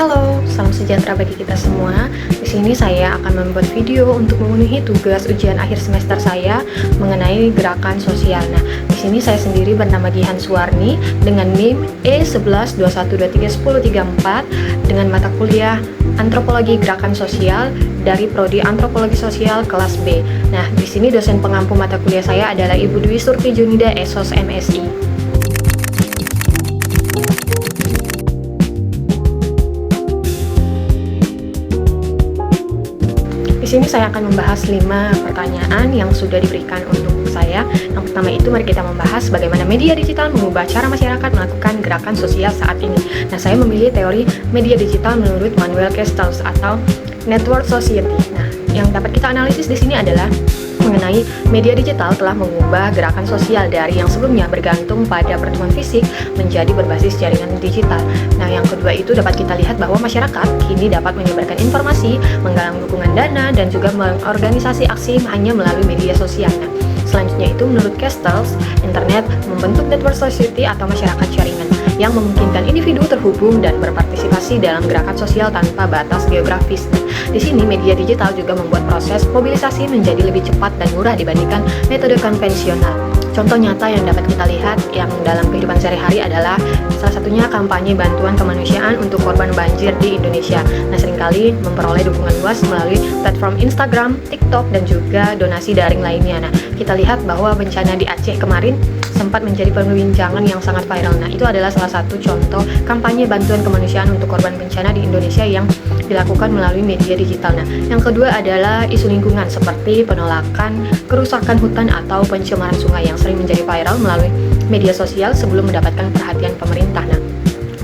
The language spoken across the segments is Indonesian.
Halo, salam sejahtera bagi kita semua. Di sini saya akan membuat video untuk memenuhi tugas ujian akhir semester saya mengenai gerakan sosial. Nah, di sini saya sendiri bernama Gihan Suwarni dengan NIM E1121231034 dengan mata kuliah Antropologi Gerakan Sosial dari Prodi Antropologi Sosial kelas B. Nah, di sini dosen pengampu mata kuliah saya adalah Ibu Dwi Surti Junida Esos MSI. Di sini saya akan membahas 5 pertanyaan yang sudah diberikan untuk saya. Yang pertama itu mari kita membahas bagaimana media digital mengubah cara masyarakat melakukan gerakan sosial saat ini. Nah, saya memilih teori media digital menurut Manuel Castells atau Network Society. Nah, yang dapat kita analisis di sini adalah mengenai media digital telah mengubah gerakan sosial dari yang sebelumnya bergantung pada pertemuan fisik menjadi berbasis jaringan digital. Nah, yang kedua itu dapat kita lihat bahwa masyarakat kini dapat menyebarkan informasi, menggalang dukungan dana, dan juga mengorganisasi aksi hanya melalui media sosial. Nah, selanjutnya itu menurut Castells, internet membentuk network society atau masyarakat jaringan yang memungkinkan individu terhubung dan berpartisipasi dalam gerakan sosial tanpa batas geografis. Di sini media digital juga membuat proses mobilisasi menjadi lebih cepat dan murah dibandingkan metode konvensional. Contoh nyata yang dapat kita lihat yang dalam kehidupan sehari-hari adalah salah satunya kampanye bantuan kemanusiaan untuk korban banjir di Indonesia. Nah, seringkali memperoleh dukungan luas melalui platform Instagram, TikTok, dan juga donasi daring lainnya. Nah, kita lihat bahwa bencana di Aceh kemarin sempat menjadi perbincangan yang sangat viral. Nah, itu adalah salah satu contoh kampanye bantuan kemanusiaan untuk korban bencana di Indonesia yang dilakukan melalui media digital. Nah, yang kedua adalah isu lingkungan seperti penolakan kerusakan hutan atau pencemaran sungai yang sering menjadi viral melalui media sosial sebelum mendapatkan perhatian pemerintah. Nah,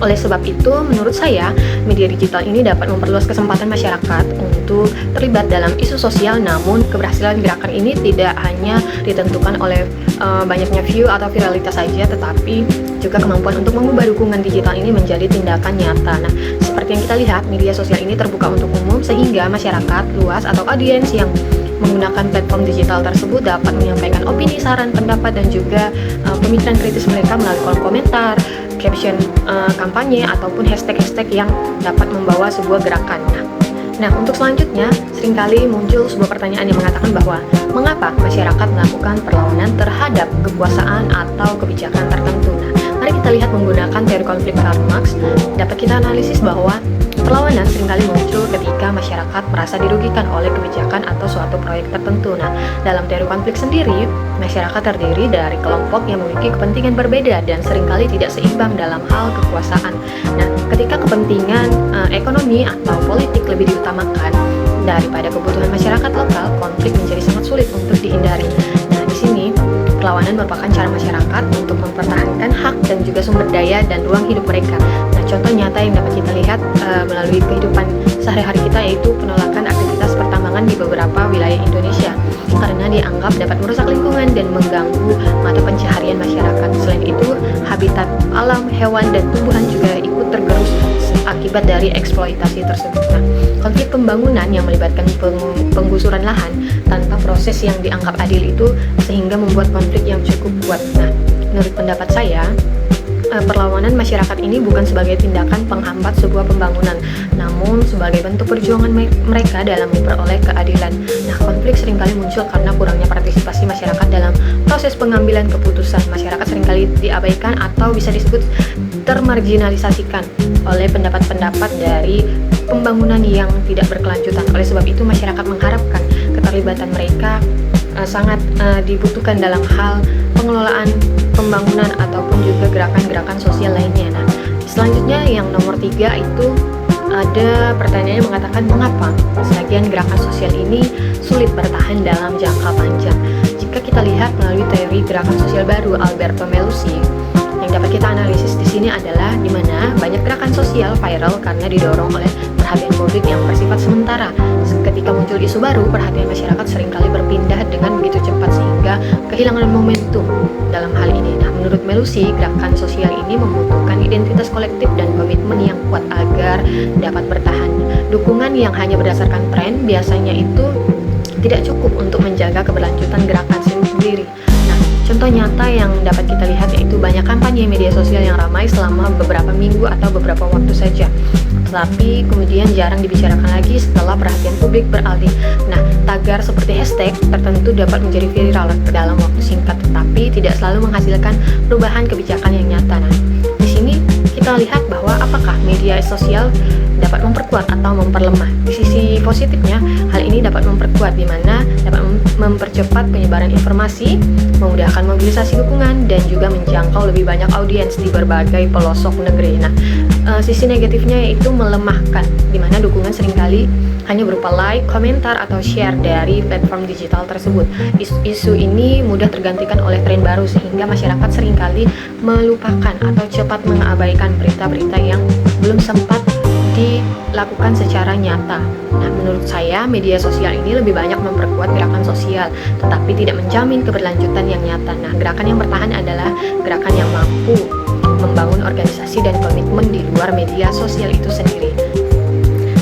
oleh sebab itu, menurut saya, media digital ini dapat memperluas kesempatan masyarakat untuk terlibat dalam isu sosial, namun keberhasilan gerakan ini tidak hanya ditentukan oleh banyaknya view atau viralitas saja, tetapi juga kemampuan untuk mengubah dukungan digital ini menjadi tindakan nyata. Nah, seperti yang kita lihat, media sosial ini terbuka untuk umum sehingga masyarakat luas atau audiens yang menggunakan platform digital tersebut dapat menyampaikan opini, saran, pendapat, dan juga pemikiran kritis mereka melalui kolom komentar, caption kampanye, ataupun hashtag-hashtag yang dapat membawa sebuah gerakan. Nah, untuk selanjutnya, seringkali muncul sebuah pertanyaan yang mengatakan bahwa mengapa masyarakat melakukan perlawanan terhadap kekuasaan atau kebijakan tertentu. Nah, mari kita lihat menggunakan teori konflik Karl Marx, dapat kita analisis bahwa perlawanan seringkali muncul ketika masyarakat merasa dirugikan oleh kebijakan atau suatu proyek tertentu. Nah, dalam teori konflik sendiri, masyarakat terdiri dari kelompok yang memiliki kepentingan berbeda dan seringkali tidak seimbang dalam hal kekuasaan. Nah, ketika kepentingan ekonomi atau politik lebih diutamakan daripada kebutuhan masyarakat lokal, konflik menjadi sangat sulit untuk dihindari. Nah, di sini perlawanan merupakan cara masyarakat untuk mempertahankan hak dan juga sumber daya dan ruang hidup mereka. Nah, contoh nyata yang dapat kita lihat melalui kehidupan sehari-hari kita yaitu penolakan aktivitas pertambangan di beberapa wilayah Indonesia karena dianggap dapat merusak lingkungan dan mengganggu mata pencaharian masyarakat. Selain itu, habitat alam, hewan, dan tumbuhan juga ikut tergerus akibat dari eksploitasi tersebut. Nah, konflik pembangunan yang melibatkan penggusuran lahan tanpa proses yang dianggap adil itu sehingga membuat konflik yang cukup kuat. Nah, menurut pendapat saya, perlawanan masyarakat ini bukan sebagai tindakan penghambat sebuah pembangunan, namun sebagai bentuk perjuangan mereka dalam memperoleh keadilan. Nah, konflik seringkali muncul karena kurangnya partisipasi masyarakat dalam proses pengambilan keputusan. Masyarakat seringkali diabaikan atau bisa disebut termarginalisasikan oleh pendapat-pendapat dari pembangunan yang tidak berkelanjutan. Oleh sebab itu, masyarakat mengharapkan keterlibatan mereka sangat dibutuhkan dalam hal pengelolaan pembangunan ataupun juga gerakan-gerakan sosial lainnya. Nah, selanjutnya yang nomor 3 itu ada pertanyaan yang mengatakan mengapa sebagian gerakan sosial ini sulit bertahan dalam jangka panjang. Jika kita lihat melalui teori gerakan sosial baru Alberto Melusi, yang dapat kita analisis di sini adalah di mana banyak gerakan sosial viral karena didorong oleh perhatian publik yang bersifat sementara. Ketika muncul isu baru, perhatian masyarakat seringkali berpindah dengan begitu cepat sehingga kehilangan momentum dalam hal ini. Nah, menurut Melusi, gerakan sosial ini membutuhkan identitas kolektif dan komitmen yang kuat agar dapat bertahan. Dukungan yang hanya berdasarkan tren biasanya itu tidak cukup untuk menjaga keberlanjutan gerakan sendiri. Nah, contoh Contoh nyata yang dapat kita lihat yaitu banyak kampanye media sosial yang ramai selama beberapa minggu atau beberapa waktu saja, tetapi kemudian jarang dibicarakan lagi setelah perhatian publik beralih. Nah, tagar seperti hashtag tertentu dapat menjadi viral dalam waktu singkat, tetapi tidak selalu menghasilkan perubahan kebijakan yang nyata. Nah, di sini kita lihat bahwa apakah media sosial dapat memperkuat atau memperlemah. Di sisi positifnya, hal ini dapat memperkuat, di mana dapat mempercepat penyebaran informasi, memudahkan mobilisasi dukungan, dan juga menjangkau lebih banyak audiens di berbagai pelosok negeri. Nah, sisi negatifnya yaitu melemahkan, di mana dukungan seringkali hanya berupa like, komentar, atau share dari platform digital tersebut. Isu ini mudah tergantikan oleh tren baru, sehingga masyarakat seringkali melupakan atau cepat mengabaikan berita-berita yang belum sempat dilakukan secara nyata. Nah, menurut saya media sosial ini lebih banyak memperkuat gerakan sosial, tetapi tidak menjamin keberlanjutan yang nyata. Nah, gerakan yang bertahan adalah gerakan yang mampu membangun organisasi dan komitmen di luar media sosial itu sendiri.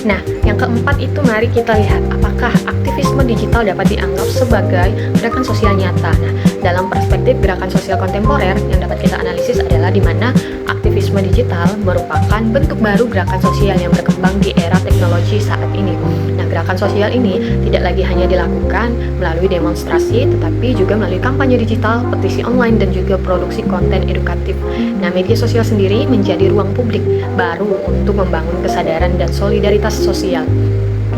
Nah, yang keempat itu mari kita lihat apakah aktivisme digital dapat dianggap sebagai gerakan sosial nyata. Nah, dalam perspektif gerakan sosial kontemporer yang dapat kita analisis adalah di mana aktivisme digital merupakan bentuk baru gerakan sosial yang berkembang di era teknologi saat ini. Nah, gerakan sosial ini tidak lagi hanya dilakukan melalui demonstrasi, tetapi juga melalui kampanye digital, petisi online, dan juga produksi konten edukatif. Nah, media sosial sendiri menjadi ruang publik baru untuk membangun kesadaran dan solidaritas sosial.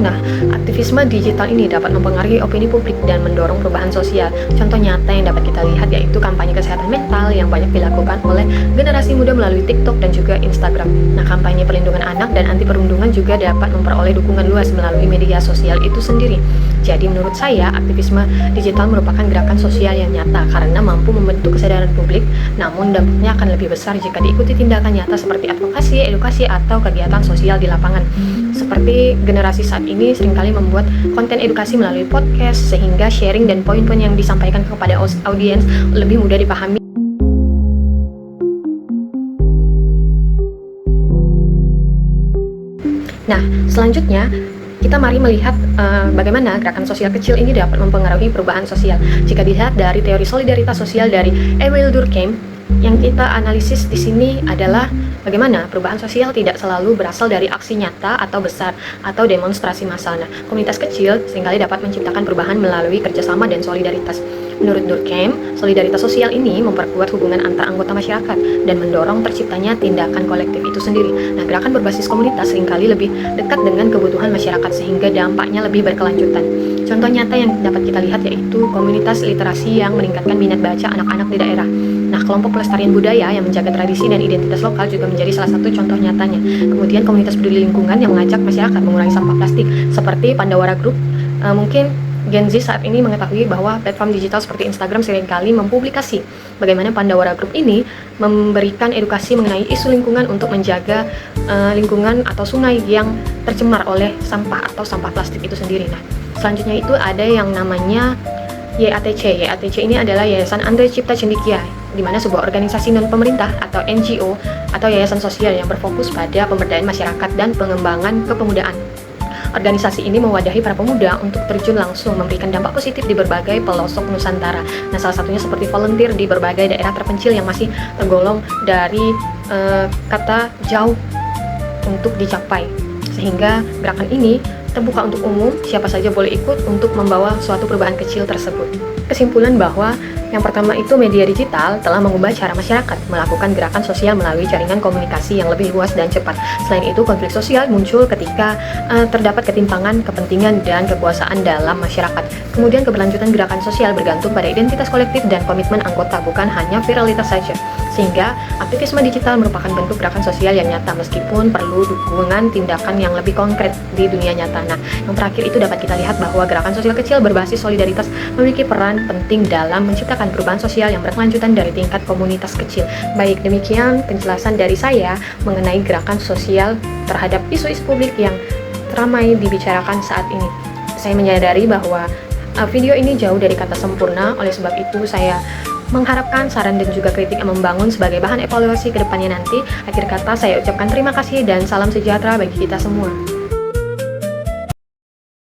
Nah, aktivisme digital ini dapat mempengaruhi opini publik dan mendorong perubahan sosial. Contoh nyata yang dapat kita lihat yaitu kampanye kesehatan mental yang banyak dilakukan oleh generasi muda melalui TikTok dan juga Instagram. Nah, kampanye perlindungan anak dan anti perundungan juga dapat memperoleh dukungan luas melalui media sosial itu sendiri. Jadi menurut saya, aktivisme digital merupakan gerakan sosial yang nyata karena mampu membentuk kesadaran publik, namun dampaknya akan lebih besar jika diikuti tindakan nyata seperti advokasi, edukasi, atau kegiatan sosial di lapangan. Seperti generasi saat ini seringkali membuat konten edukasi melalui podcast, sehingga sharing dan poin-poin yang disampaikan kepada audiens lebih mudah dipahami. Nah, selanjutnya kita mari melihat bagaimana gerakan sosial kecil ini dapat mempengaruhi perubahan sosial. Jika dilihat dari teori solidaritas sosial dari Emile Durkheim, yang kita analisis di sini adalah bagaimana perubahan sosial tidak selalu berasal dari aksi nyata atau besar atau demonstrasi massal. Nah, komunitas kecil seringkali dapat menciptakan perubahan melalui kerjasama dan solidaritas. Menurut Durkheim, solidaritas sosial ini memperkuat hubungan antar anggota masyarakat dan mendorong terciptanya tindakan kolektif itu sendiri. Nah, gerakan berbasis komunitas seringkali lebih dekat dengan kebutuhan masyarakat sehingga dampaknya lebih berkelanjutan. Contoh nyata yang dapat kita lihat yaitu komunitas literasi yang meningkatkan minat baca anak-anak di daerah. Nah, kelompok pelestarian budaya yang menjaga tradisi dan identitas lokal juga menjadi salah satu contoh nyatanya. Kemudian komunitas peduli lingkungan yang mengajak masyarakat mengurangi sampah plastik seperti Pandawara Group. Mungkin Gen Z saat ini mengetahui bahwa platform digital seperti Instagram seringkali mempublikasi bagaimana Pandawara Group ini memberikan edukasi mengenai isu lingkungan untuk menjaga lingkungan atau sungai yang tercemar oleh sampah atau sampah plastik itu sendiri. Nah, selanjutnya itu ada yang namanya YATC. YATC ini adalah Yayasan Andre Cipta Cendekia, di mana sebuah organisasi non-pemerintah atau NGO atau yayasan sosial yang berfokus pada pemberdayaan masyarakat dan pengembangan kepemudaan. Organisasi ini mewadahi para pemuda untuk terjun langsung memberikan dampak positif di berbagai pelosok Nusantara. Nah, salah satunya seperti volunteer di berbagai daerah terpencil yang masih tergolong dari kata jauh untuk dicapai. Sehingga gerakan ini terbuka untuk umum, siapa saja boleh ikut untuk membawa suatu perubahan kecil tersebut. Kesimpulan bahwa yang pertama itu media digital telah mengubah cara masyarakat melakukan gerakan sosial melalui jaringan komunikasi yang lebih luas dan cepat. Selain itu, konflik sosial muncul ketika terdapat ketimpangan, kepentingan, dan kekuasaan dalam masyarakat. Kemudian keberlanjutan gerakan sosial bergantung pada identitas kolektif dan komitmen anggota, bukan hanya viralitas saja. Sehingga aktivisme digital merupakan bentuk gerakan sosial yang nyata meskipun perlu dukungan tindakan yang lebih konkret di dunia nyata. Nah, yang terakhir itu dapat kita lihat bahwa gerakan sosial kecil berbasis solidaritas memiliki peran penting dalam menciptakan perubahan sosial yang berkelanjutan dari tingkat komunitas kecil. Baik, demikian penjelasan dari saya mengenai gerakan sosial terhadap isu-isu publik yang ramai dibicarakan saat ini. Saya menyadari bahwa video ini jauh dari kata sempurna, oleh sebab itu saya mengharapkan saran dan juga kritik yang membangun sebagai bahan evaluasi ke depannya nanti. Akhir kata saya ucapkan terima kasih dan salam sejahtera bagi kita semua.